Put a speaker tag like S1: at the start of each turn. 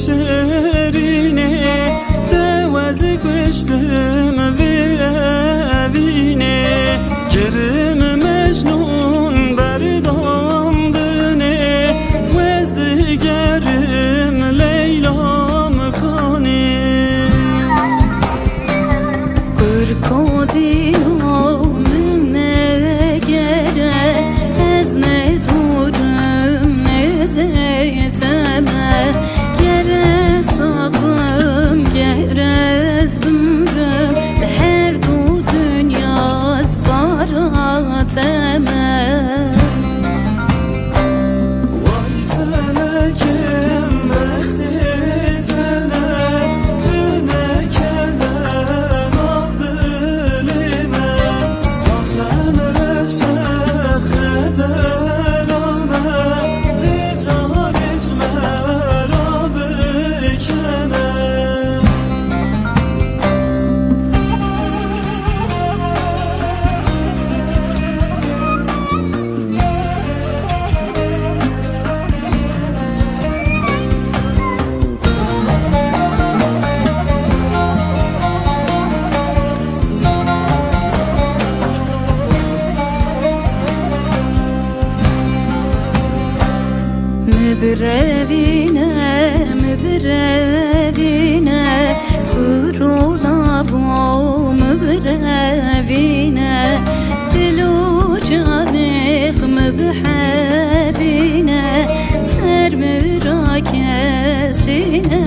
S1: شیرینه دوز گشتم وینه گرم مجنون بردام دنه وز دیگرم لیلام کنه گرکو دیوم نگره از ندورم نزیتمه گره ساقم گره از بمرم به هر دو دنیاز باراتمه وای فلکم وقتی زنه دنه کدن آب دلمه ساتن رشق درامه بیجارج مرا بکنه مبرevine Kurulavom mbrevine Dilu canık mebhebine Ser mürakesine